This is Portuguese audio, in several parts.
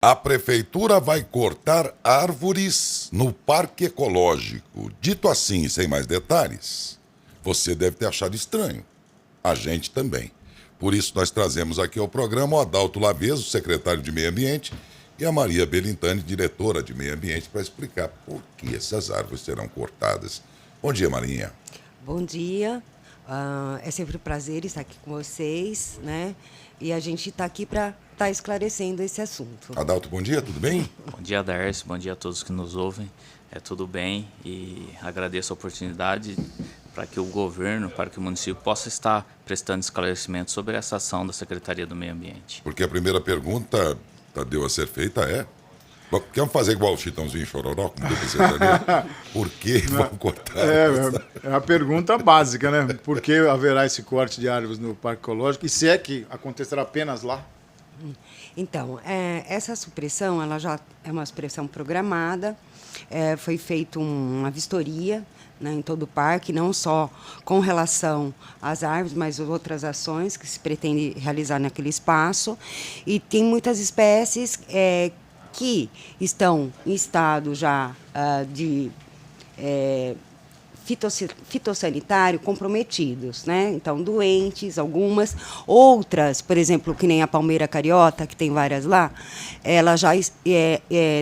A prefeitura vai cortar árvores no Parque Ecológico. Dito assim, sem mais detalhes, você deve ter achado estranho. A gente também. Por isso, nós trazemos aqui ao programa o Adalto Laveso, secretário de Meio Ambiente, e a Maria Belintani, diretora de Meio Ambiente, para explicar por que essas árvores serão cortadas. Bom dia, Marinha. Bom dia. É sempre um prazer estar aqui com vocês, né? E a gente está aqui para estar esclarecendo esse assunto. Adalto, bom dia, tudo bem? Bom dia, Darcy. Bom dia a todos que nos ouvem. Tudo bem e agradeço a oportunidade para que o governo, para que o município possa estar prestando esclarecimento sobre essa ação da Secretaria do Meio Ambiente. Porque a primeira pergunta, Tadeu, a ser feita é... Vamos fazer igual o Chitãozinho Chororó, como deve ser, por que vão cortar? É a pergunta básica, né? Por que haverá esse corte de árvores no Parque Ecológico? E se é que acontecerá apenas lá? Então, essa supressão, ela já é uma supressão programada. Foi feita uma vistoria, né, em todo o parque, não só com relação às árvores, mas outras ações que se pretende realizar naquele espaço. E tem muitas espécies que estão em estado já de fitossanitário comprometidos, né? Então, doentes, algumas. Outras, por exemplo, que nem a palmeira cariota, que tem várias lá, ela já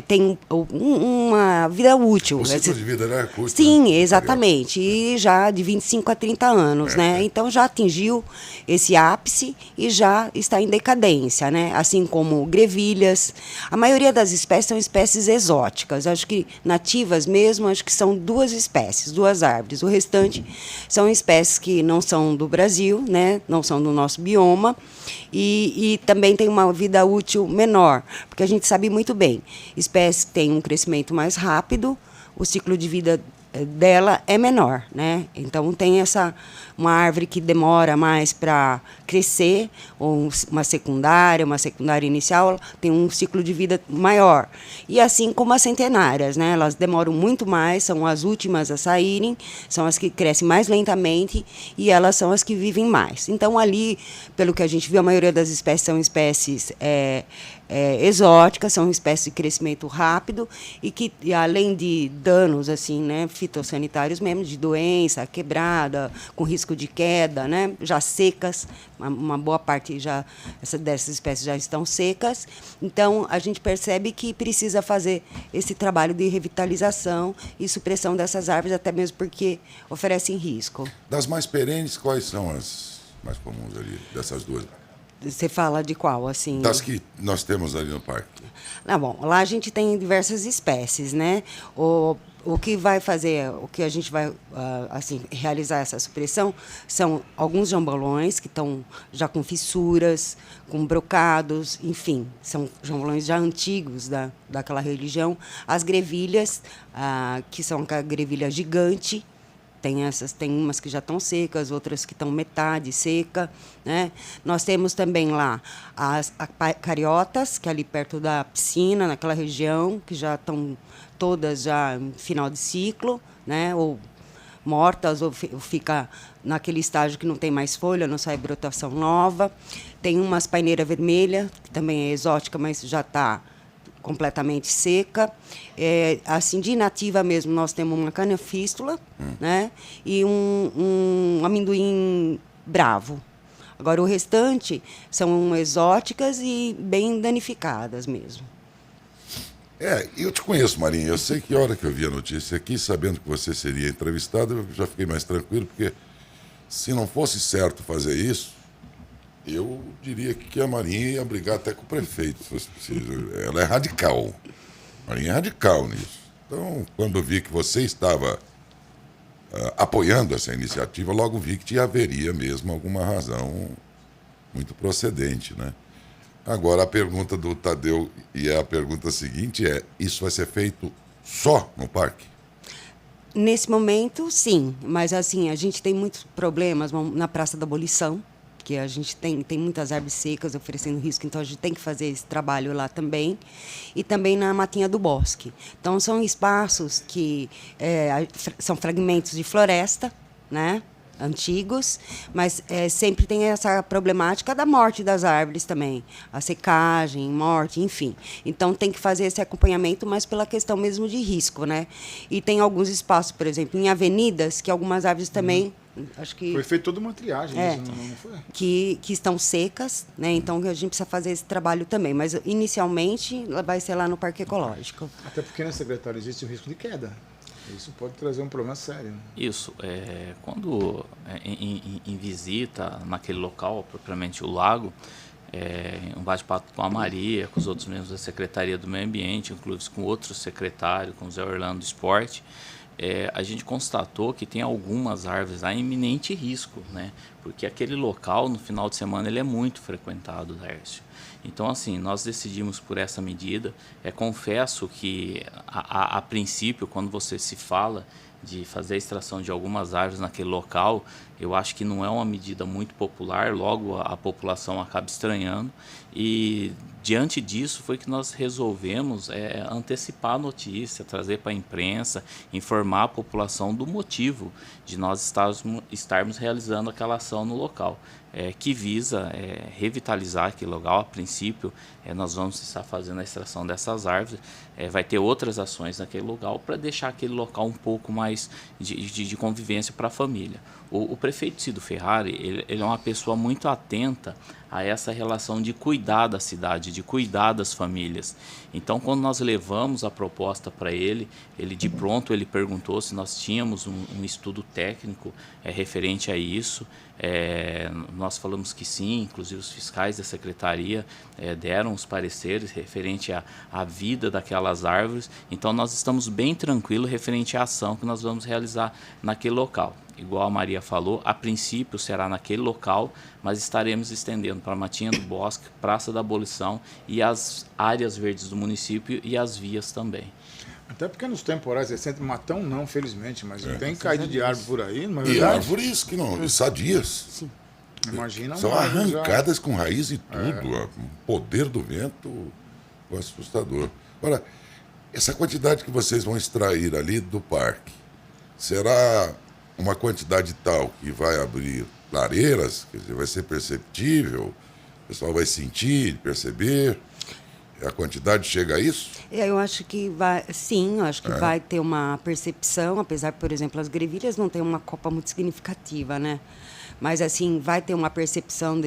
tem uma vida útil. O ciclo de vida, né? Curto, sim, né? exatamente. E já de 25 a 30 anos, né? Então, já atingiu esse ápice e já está em decadência, né? Assim como grevilhas. A maioria das espécies são espécies exóticas. Acho que nativas mesmo, acho que são duas espécies, duas árvores. O restante são espécies que não são do Brasil, né? Não são do nosso bioma, e também tem uma vida útil menor, porque a gente sabe muito bem, espécies que têm um crescimento mais rápido, o ciclo de vida dela é menor, né? Então tem uma árvore que demora mais para crescer, ou uma secundária inicial, ela tem um ciclo de vida maior. E assim como as centenárias, né? Elas demoram muito mais, são as últimas a saírem, são as que crescem mais lentamente e elas são as que vivem mais. Então ali, pelo que a gente viu, a maioria das espécies são espécies exóticas, são espécies de crescimento rápido e que, além de danos assim, né, fitossanitários mesmo, de doença, quebrada, com risco de queda, né, já secas, uma boa parte dessas espécies já estão secas. Então, a gente percebe que precisa fazer esse trabalho de revitalização e supressão dessas árvores, até mesmo porque oferecem risco. Das mais perenes, quais são as mais comuns ali, dessas duas? Você fala de qual, assim? Das que nós temos ali no parque. Bom, lá a gente tem diversas espécies, né? O que vai fazer, o que a gente vai assim, realizar essa supressão são alguns jambolões que estão já com fissuras, com brocados, enfim, são jambolões já antigos daquela religião. As grevilhas, que são a grevilha gigante. Tem umas que já estão secas, outras que estão metade seca, né? Nós temos também lá as cariotas, que é ali perto da piscina, naquela região, que já estão todas já em final de ciclo, né? Ou mortas, ou fica naquele estágio que não tem mais folha, não sai brotação nova. Tem umas paineira vermelha, que também é exótica, mas já está completamente seca. Assim, de nativa mesmo, nós temos uma canafístula, né? E um amendoim bravo. Agora, o restante são exóticas e bem danificadas mesmo. Eu te conheço, Marinha. Eu sei que a hora que eu vi a notícia aqui, sabendo que você seria entrevistada, eu já fiquei mais tranquilo, porque se não fosse certo fazer isso, eu diria que a Marinha ia brigar até com o prefeito, se fosse preciso. Ela é radical. A Marinha é radical nisso. Então, quando eu vi que você estava apoiando essa iniciativa, logo vi que haveria mesmo alguma razão muito procedente, né? Agora, a pergunta do Tadeu, e a pergunta seguinte isso vai ser feito só no parque? Nesse momento, sim. Mas, assim, a gente tem muitos problemas na Praça da Abolição, que a gente tem muitas árvores secas oferecendo risco, então a gente tem que fazer esse trabalho lá também, e também na Matinha do Bosque. Então, são espaços que são fragmentos de floresta, né? antigos, mas sempre tem essa problemática da morte das árvores também, a secagem, morte, enfim. Então tem que fazer esse acompanhamento, mas pela questão mesmo de risco, né? E tem alguns espaços, por exemplo, em avenidas, que algumas árvores também, acho que Foi feito toda uma triagem, isso não foi? que estão secas, né? Então a gente precisa fazer esse trabalho também, mas inicialmente vai ser lá no Parque Ecológico. Até porque, né, secretário, existe o risco de queda. Isso pode trazer um problema sério. Né? Isso. Quando em visita naquele local, propriamente o lago, um bate-papo com a Maria, com os outros membros da Secretaria do Meio Ambiente, inclusive com outros secretários, com o Zé Orlando do Esporte, a gente constatou que tem algumas árvores lá em iminente risco, né? Porque aquele local, no final de semana, ele é muito frequentado, Laércio. Então, assim, nós decidimos por essa medida. Confesso que, a princípio, quando você se fala de fazer a extração de algumas árvores naquele local, eu acho que não é uma medida muito popular, logo a população acaba estranhando. E, diante disso, foi que nós resolvemos antecipar a notícia, trazer para a imprensa, informar a população do motivo de nós estarmos realizando aquela ação no local, que visa revitalizar aquele local. A princípio, nós vamos estar fazendo a extração dessas árvores, vai ter outras ações naquele local para deixar aquele local um pouco mais de convivência para a família. O prefeito Cido Ferrari, ele é uma pessoa muito atenta a essa relação de cuidar da cidade, de cuidar das famílias. Então, quando nós levamos a proposta para ele de pronto ele perguntou se nós tínhamos um estudo técnico referente a isso. Nós falamos que sim, inclusive os fiscais da secretaria deram os pareceres referente à vida daquelas árvores. Então, nós estamos bem tranquilos referente à ação que nós vamos realizar naquele local. Igual a Maria falou, a princípio será naquele local, mas estaremos estendendo para Matinha do Bosque, Praça da Abolição e as áreas verdes do município e as vias também. Até porque nos temporais recentes, matão não, felizmente, mas tem caído de árvore por aí, não é E verdade? árvores que não, sadias. Sim. Imagina São uma árvore já- arrancadas com raiz e tudo. O poder do vento é assustador. Agora, essa quantidade que vocês vão extrair ali do parque, será uma quantidade tal que vai abrir lareiras? Quer dizer, vai ser perceptível? O pessoal vai sentir, perceber? A quantidade chega a isso? Eu acho que vai, sim, eu acho que vai ter uma percepção, apesar, por exemplo, as grevilhas não têm uma copa muito significativa, né? Mas, assim, vai ter uma percepção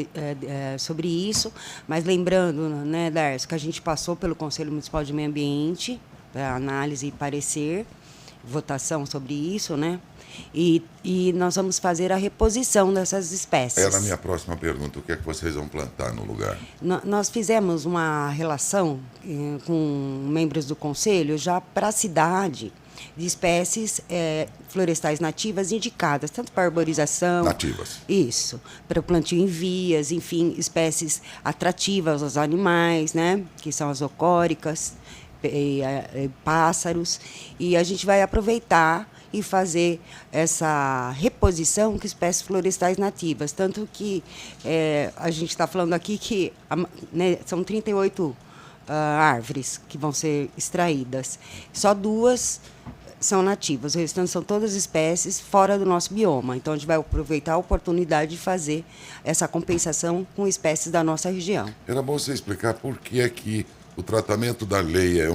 sobre isso. Mas lembrando, né, Darcio, que a gente passou pelo Conselho Municipal de Meio Ambiente, para análise e parecer, votação sobre isso, né? E nós vamos fazer a reposição dessas espécies. Era a minha próxima pergunta. O que é que vocês vão plantar no lugar? Nós fizemos uma relação com membros do Conselho já para a cidade de espécies florestais nativas indicadas, tanto para arborização... Nativas. Isso, para o plantio em vias, enfim, espécies atrativas aos animais, né? Que são as ocóricas, pássaros. E a gente vai aproveitar e fazer essa reposição com espécies florestais nativas. Tanto que a gente está falando aqui que são 38 árvores que vão ser extraídas. Só 2 são nativas, o restante são todas espécies fora do nosso bioma. Então, a gente vai aproveitar a oportunidade de fazer essa compensação com espécies da nossa região. Era bom você explicar por que é que o tratamento da lei é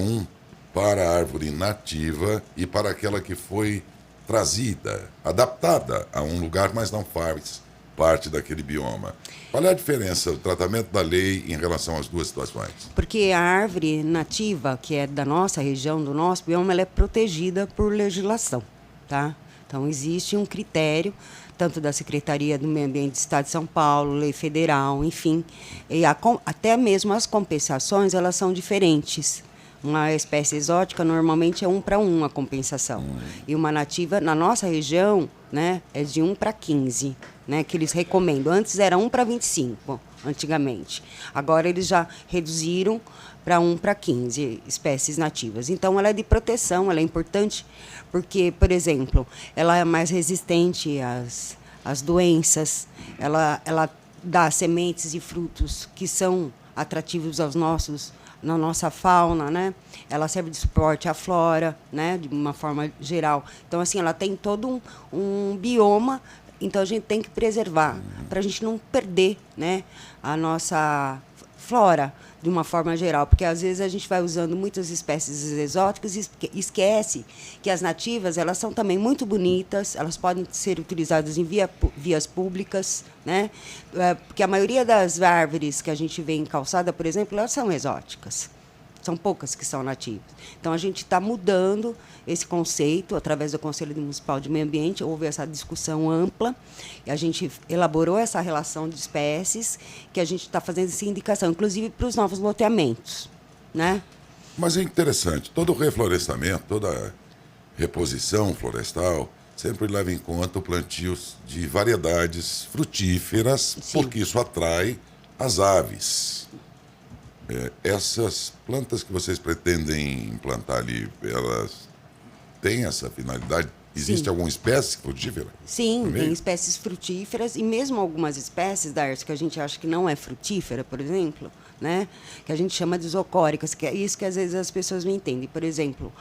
para a árvore nativa e para aquela que foi trazida, adaptada a um lugar, mas não faz parte daquele bioma. Qual é a diferença do tratamento da lei em relação às duas situações? Porque a árvore nativa, que é da nossa região, do nosso bioma, ela é protegida por legislação, tá? Então, existe um critério, tanto da Secretaria do Meio Ambiente do Estado de São Paulo, lei federal, enfim. E até mesmo as compensações, elas são diferentes. Uma espécie exótica, normalmente é 1 para 1 a compensação. E uma nativa, na nossa região, né, é de 1 para 15, né, que eles recomendam. Antes era 1 para 25, antigamente. Agora eles já reduziram para 1 para 15 espécies nativas. Então, ela é de proteção, ela é importante porque, por exemplo, ela é mais resistente às doenças, ela dá sementes e frutos que são atrativos na nossa fauna, né? Ela serve de suporte à flora, né? De uma forma geral. Então, assim, ela tem todo um bioma Então a gente tem que preservar para a gente não perder, né, a nossa flora de uma forma geral, porque às vezes a gente vai usando muitas espécies exóticas e esquece que as nativas, elas são também muito bonitas, elas podem ser utilizadas em vias públicas, né? Porque a maioria das árvores que a gente vê em calçada, por exemplo, elas são exóticas. São poucas que são nativas. Então, a gente está mudando esse conceito através do Conselho Municipal de Meio Ambiente. Houve essa discussão ampla e a gente elaborou essa relação de espécies que a gente está fazendo essa indicação, inclusive para os novos loteamentos, né? Mas é interessante, todo reflorestamento, toda reposição florestal sempre leva em conta o plantio de variedades frutíferas, Sim. porque isso atrai as aves. Essas plantas que vocês pretendem implantar ali, elas têm essa finalidade? Existe Sim. alguma espécie frutífera? Sim, no meio? tem espécies frutíferas e mesmo algumas espécies, Darcy, que a gente acha que não é frutífera, por exemplo, né? Que a gente chama de isocóricas, que é isso que às vezes as pessoas não entendem. Por exemplo,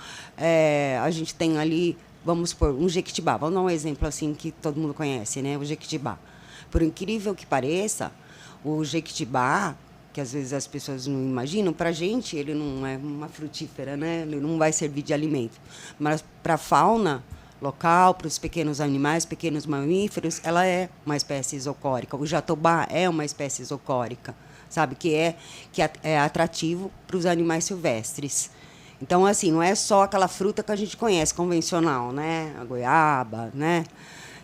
a gente tem ali, vamos supor, um jequitibá. Vamos dar um exemplo assim que todo mundo conhece, né? O jequitibá. Por incrível que pareça, o jequitibá, que às vezes as pessoas não imaginam, para a gente ele não é uma frutífera, né? Ele não vai servir de alimento. Mas para a fauna local, para os pequenos animais, pequenos mamíferos, ela é uma espécie isocórica. O jatobá é uma espécie isocórica, sabe? Que é atrativo para os animais silvestres. Então, assim, não é só aquela fruta que a gente conhece, convencional, né? A goiaba, né?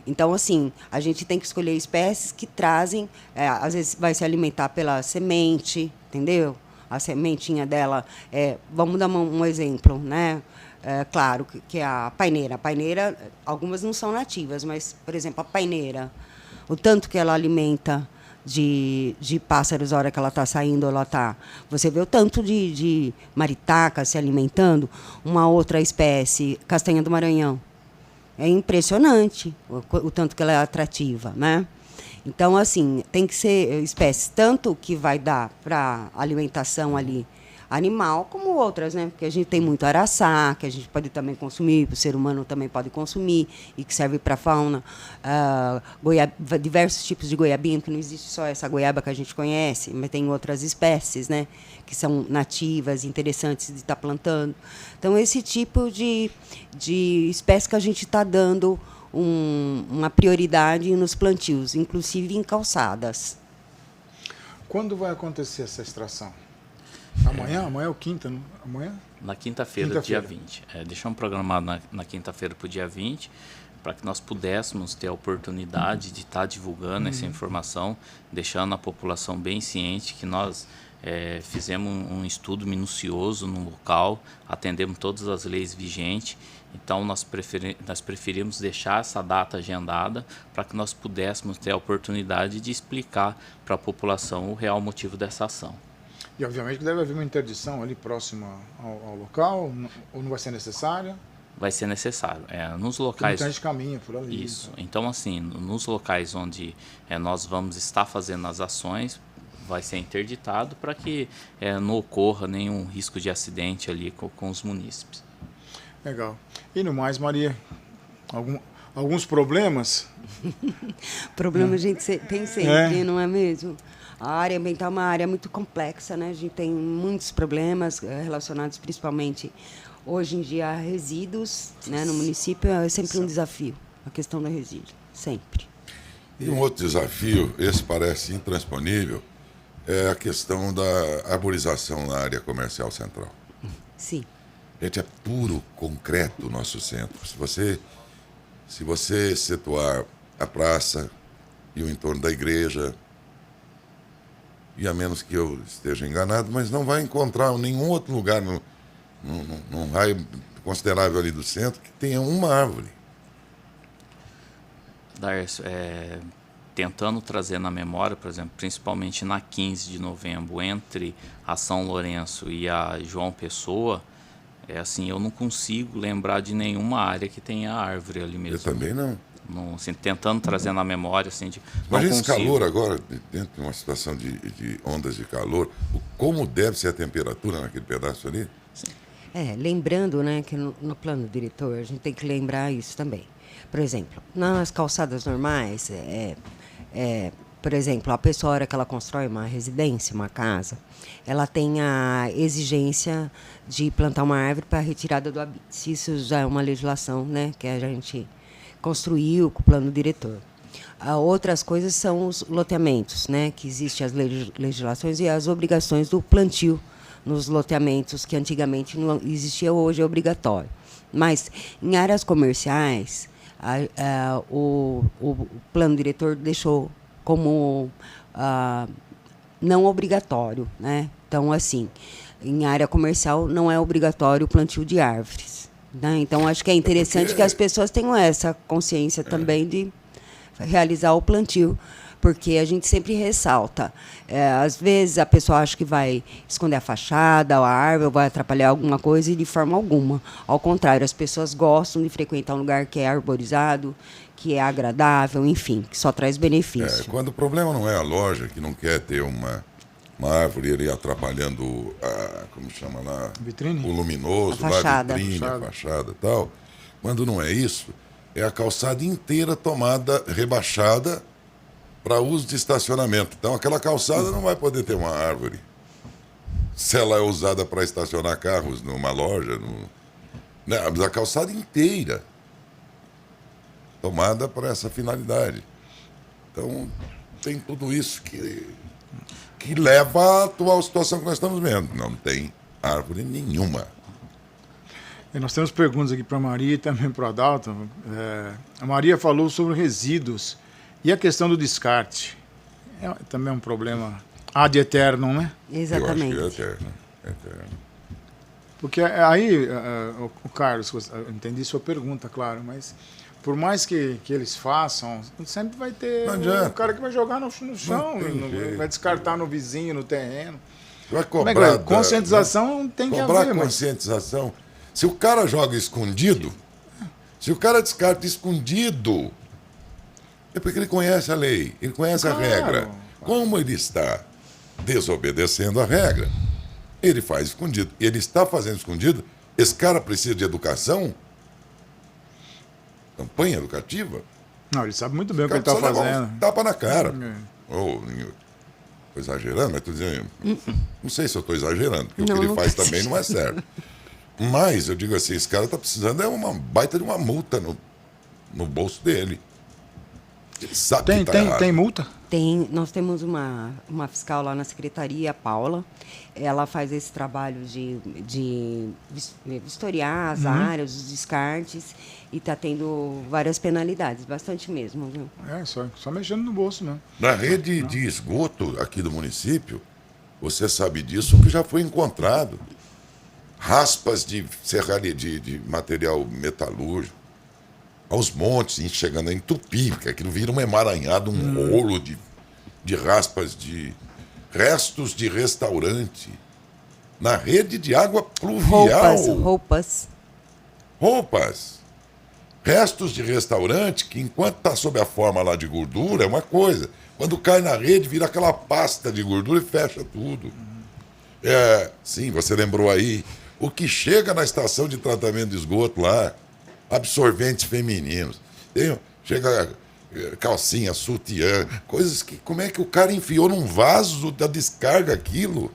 Então, assim, a gente tem que escolher espécies que trazem, às vezes vai se alimentar pela semente, entendeu? A sementinha dela, vamos dar um exemplo, né? Claro, que é a paineira. A paineira, algumas não são nativas, mas, por exemplo, a paineira, o tanto que ela alimenta de pássaros a hora que ela está saindo, você vê o tanto de maritaca se alimentando, uma outra espécie, castanha do Maranhão. É impressionante o tanto que ela é atrativa, né? Então, assim, tem que ser espécies tanto que vai dar para alimentação ali animal, como outras, né? Porque a gente tem muito araçá, que a gente pode também consumir, o ser humano também pode consumir, e que serve para a fauna. Diversos tipos de goiabinha, porque não existe só essa goiaba que a gente conhece, mas tem outras espécies, né? Que são nativas, interessantes de estar plantando. Então, esse tipo de espécie que a gente está dando uma prioridade nos plantios, inclusive em calçadas. Quando vai acontecer essa extração? Amanhã? Amanhã é o quinta, não? Amanhã? Na quinta-feira, dia 20. Deixamos programado na quinta-feira para o dia 20, para que nós pudéssemos ter a oportunidade de estar divulgando essa informação, deixando a população bem ciente que nós fizemos um estudo minucioso no local, atendemos todas as leis vigentes. Então, nós preferimos deixar essa data agendada para que nós pudéssemos ter a oportunidade de explicar para a população o real motivo dessa ação. E, obviamente, que deve haver uma interdição ali próxima ao local, ou não vai ser necessária? Vai ser necessário. Nos locais... Tem gente caminha por ali. Isso. Então, assim, nos locais onde nós vamos estar fazendo as ações, vai ser interditado para que não ocorra nenhum risco de acidente ali com os munícipes. Legal. E no mais, Maria, alguns problemas? Problema a gente tem sempre, não é mesmo? A área ambiental é uma área muito complexa, né? A gente tem muitos problemas relacionados principalmente, hoje em dia, a resíduos, né? No município é sempre um desafio, a questão do resíduo, sempre. E um outro desafio, esse parece intransponível, é a questão da arborização na área comercial central. Sim. Gente, é puro concreto o nosso centro. Se você situar a praça e o entorno da igreja, e a menos que eu esteja enganado, mas não vai encontrar nenhum outro lugar num raio considerável ali do centro que tenha uma árvore. Darcio, tentando trazer na memória, por exemplo, principalmente na 15 de novembro, entre a São Lourenço e a João Pessoa, assim, eu não consigo lembrar de nenhuma área que tenha árvore ali mesmo. Eu também não. Assim, tentando trazer na memória, assim, Mas esse calor agora, dentro de uma situação de ondas de calor, como deve ser a temperatura naquele pedaço ali? Lembrando, né, que no plano diretor, a gente tem que lembrar isso também. por exemplo, nas calçadas normais, por exemplo, a pessoa, a hora que ela constrói uma residência, uma casa, ela tem a exigência de plantar uma árvore para a retirada do habite. Isso já é uma legislação, né, que a gente construiu com o plano diretor. Outras coisas são os loteamentos, né, que existem as legislações e as obrigações do plantio nos loteamentos, que antigamente não existia, hoje é obrigatório. Mas, em áreas comerciais, o plano diretor deixou como não obrigatório, né? Então, assim, em área comercial não é obrigatório o plantio de árvores, né? Então, acho que é interessante que as pessoas tenham essa consciência também de realizar o plantio, porque a gente sempre ressalta. Às vezes a pessoa acha que vai esconder a fachada, a árvore, vai atrapalhar alguma coisa, e de forma alguma. Ao contrário, as pessoas gostam de frequentar um lugar que é arborizado, que é agradável, enfim, que só traz benefício. Quando o problema não é a loja, que não quer ter uma árvore ali atrapalhando como chama lá? Vitrine? O luminoso, A fachada. lá, a vitrine, a fachada e tal. Quando não é isso, é a calçada inteira tomada, rebaixada, para uso de estacionamento. Então, aquela calçada não vai poder ter uma árvore. Se ela é usada para estacionar carros numa loja, né? Mas a calçada inteira tomada para essa finalidade. Então, tem tudo isso que leva à atual situação que nós estamos vendo. Não tem árvore nenhuma. E nós temos perguntas aqui para a Maria e também para o Adalto. A Maria falou sobre resíduos e a questão do descarte. Também é um problema ad eternum, né? Exatamente. Eu acho que é eterno. Porque aí, o Carlos, eu entendi sua pergunta, claro, mas por mais que eles façam, sempre vai ter um cara que vai jogar no chão, vai descartar no vizinho, no terreno. Vai cobrar. Conscientização tem que haver. Cobrar conscientização. Se o cara joga escondido, se o cara descarta escondido, é porque ele conhece a lei, ele conhece a regra. Como ele está desobedecendo a regra, ele faz escondido. Ele está fazendo escondido. Esse cara precisa de educação? Campanha educativa? Não, ele sabe muito bem o que ele está fazendo. Tapa na cara. Estou exagerando, mas estou dizendo. Não sei se eu estou exagerando, porque o que ele faz também não é certo. Mas eu digo assim, esse cara está precisando uma baita de uma multa no bolso dele. Ele sabe que tá errado. Tem multa? Nós temos uma fiscal lá na secretaria, a Paula. Ela faz esse trabalho de vistoriar as áreas, os descartes, e está tendo várias penalidades, bastante mesmo, viu? Só mexendo no bolso, né? Na rede de esgoto aqui do município, você sabe disso, que já foi encontrado raspas de serraria, de material metalúrgico, aos montes, chegando a entupir, porque aquilo vira um emaranhado, um rolo de raspas, de restos de restaurante, na rede de água pluvial. Roupas. Restos de restaurante que, enquanto está sob a forma lá de gordura, é uma coisa. Quando cai na rede, vira aquela pasta de gordura e fecha tudo. Sim, você lembrou aí. O que chega na estação de tratamento de esgoto lá, absorventes femininos. Chega calcinha, sutiã, coisas que... Como é que o cara enfiou num vaso da descarga aquilo?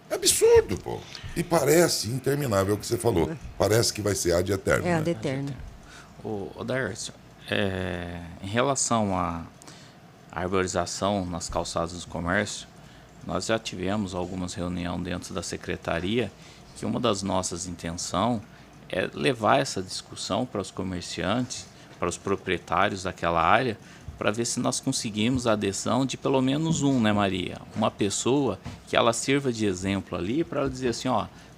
É absurdo, pô. E parece interminável o que você falou. Parece que vai ser ad eterno. É ad eterno. O Darcio, em relação à arborização nas calçadas do comércio, nós já tivemos algumas reuniões dentro da secretaria que uma das nossas intenções é levar essa discussão para os comerciantes, para os proprietários daquela área, para ver se nós conseguimos a adesão de pelo menos né, Maria? Uma pessoa que ela sirva de exemplo ali para ela dizer assim,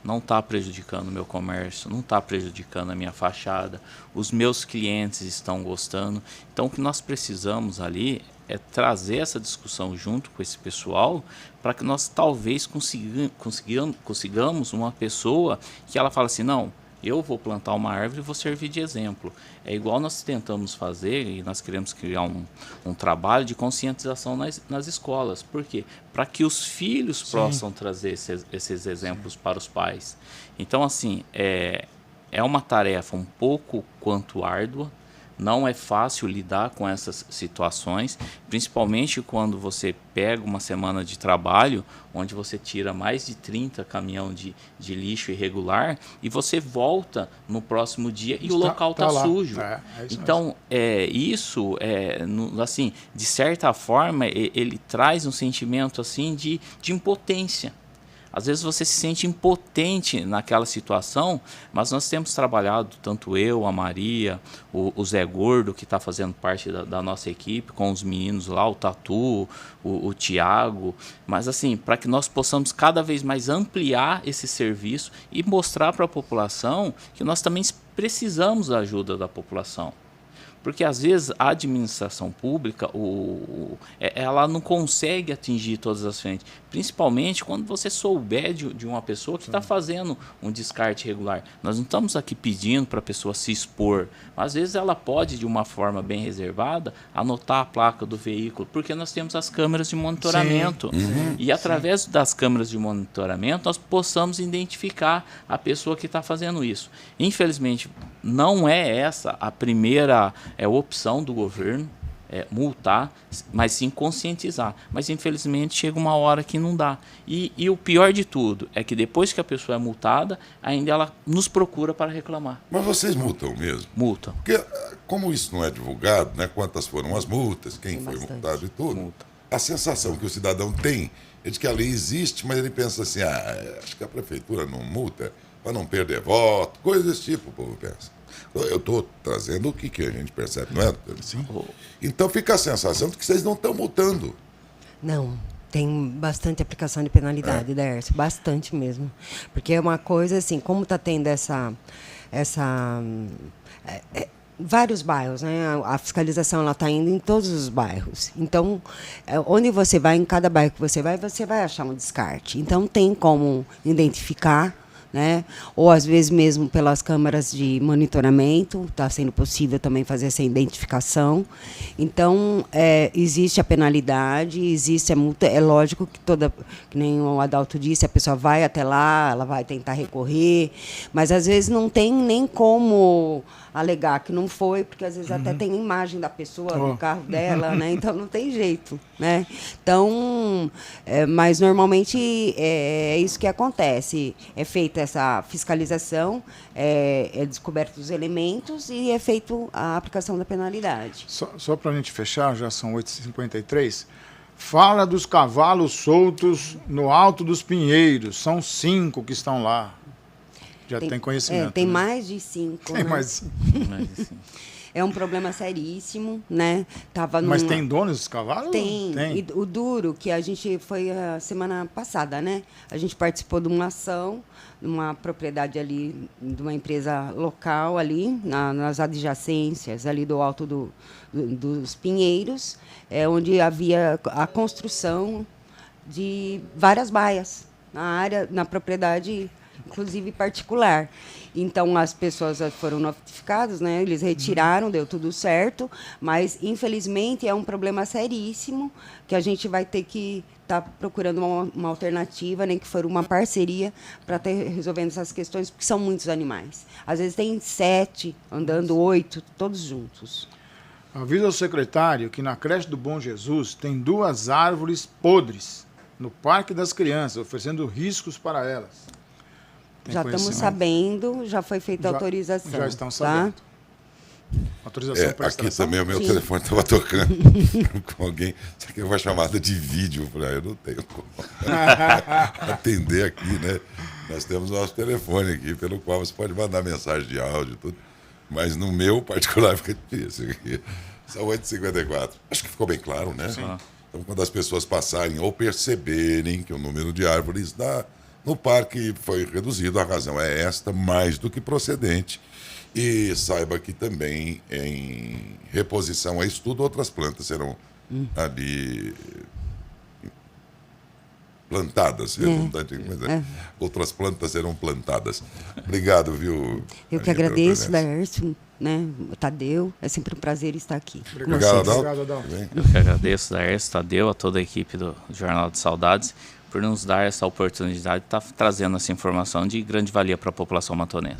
não está prejudicando o meu comércio, não está prejudicando a minha fachada, os meus clientes estão gostando. Então, o que nós precisamos ali é trazer essa discussão junto com esse pessoal para que nós talvez consigamos uma pessoa que ela fala assim, não, eu vou plantar uma árvore e vou servir de exemplo. É igual nós tentamos fazer e nós queremos criar um trabalho de conscientização nas escolas. Por quê? Para que os filhos possam trazer esses exemplos para os pais. Então, assim, é uma tarefa um pouco quanto árdua. Não é fácil lidar com essas situações, principalmente quando você pega uma semana de trabalho, onde você tira mais de 30 caminhão de lixo irregular, e você volta no próximo dia e o local está sujo. Então, isso, assim, de certa forma, ele traz um sentimento assim, de impotência. Às vezes você se sente impotente naquela situação, mas nós temos trabalhado, tanto eu, a Maria, o Zé Gordo, que está fazendo parte da nossa equipe, com os meninos lá, o Tatu, o Tiago, mas assim, para que nós possamos cada vez mais ampliar esse serviço e mostrar para a população que nós também precisamos da ajuda da população. Porque, às vezes, a administração pública, ela não consegue atingir todas as frentes. Principalmente quando você souber de uma pessoa que está fazendo um descarte irregular. Nós não estamos aqui pedindo para a pessoa se expor. Às vezes, ela pode, de uma forma bem reservada, anotar a placa do veículo. Porque nós temos as câmeras de monitoramento. E, através das câmeras de monitoramento, nós possamos identificar a pessoa que está fazendo isso. Infelizmente, não é essa a primeira opção do governo, multar, mas sim conscientizar. Mas, infelizmente, chega uma hora que não dá. E o pior de tudo é que depois que a pessoa é multada, ainda ela nos procura para reclamar. Mas vocês multam mesmo? Multam. Porque, como isso não é divulgado, né, quantas foram as multas, quem foi multado e tudo, a sensação que o cidadão tem é de que a lei existe, mas ele pensa assim, acho que a prefeitura não multa para não perder voto, coisas desse tipo, o povo pensa. Eu estou trazendo o que a gente percebe, não é? Sim. Então fica a sensação de que vocês não estão multando. Não, tem bastante aplicação de penalidade, Dércio, bastante mesmo. Porque é uma coisa assim, como está tendo vários bairros, né? A fiscalização ela está indo em todos os bairros. Então, onde você vai, em cada bairro que você vai achar um descarte. Então, tem como identificar, né? Ou às vezes mesmo pelas câmeras de monitoramento, está sendo possível também fazer essa identificação. Então, existe a penalidade, existe a multa. É lógico que que nem o Adalto disse, a pessoa vai até lá, ela vai tentar recorrer, mas às vezes não tem nem como alegar que não foi, porque às vezes até tem imagem da pessoa no carro dela, né? Então não tem jeito, né? Então, mas normalmente é isso que acontece. É feita essa fiscalização, é descoberto os elementos e é feito a aplicação da penalidade. Só para a gente fechar, já são 8h53. Fala dos cavalos soltos no Alto dos Pinheiros. São 5 que estão lá. Já tem conhecimento. Tem né? mais de 5. Tem né? mais de 5. É um problema seríssimo, né? Mas tem donos dos cavalos? Tem. E o duro, que a gente foi a semana passada, né? A gente participou de uma ação, numa propriedade ali, de uma empresa local ali, nas adjacências ali do Alto dos Pinheiros, onde havia a construção de várias baias na área, na propriedade, inclusive particular. Então, as pessoas foram notificadas, né? Eles retiraram, deu tudo certo, mas, infelizmente, é um problema seríssimo que a gente vai ter que estar procurando uma alternativa, nem que for uma parceria, para estar resolvendo essas questões, porque são muitos animais. Às vezes tem 7, andando 8, todos juntos. Avisa ao secretário que na creche do Bom Jesus tem 2 árvores podres no Parque das Crianças, oferecendo riscos para elas. Já estamos sabendo, já foi feita a autorização. Já estão sabendo. Tá? Autorização para aqui também o meu telefone estava tocando com alguém. Isso aqui é uma chamada de vídeo, eu não tenho como atender aqui, né? Nós temos o nosso telefone aqui, pelo qual você pode mandar mensagem de áudio e tudo. Mas no meu particular fica difícil aqui. São 8h54. Acho que ficou bem claro, né? Sim. Então, quando as pessoas passarem ou perceberem que o número de árvores no parque foi reduzido, a razão é esta, mais do que procedente. E saiba que também, em reposição a isso tudo, outras plantas serão ali plantadas. Outras plantas serão plantadas. Obrigado, viu? Eu que agradeço, Dércio, né? Tadeu, é sempre um prazer estar aqui. Obrigado, Adalto. Eu que agradeço, Dércio, Tadeu, a toda a equipe do Jornal de Saudades, por nos dar essa oportunidade de estar trazendo essa informação de grande valia para a população matonense.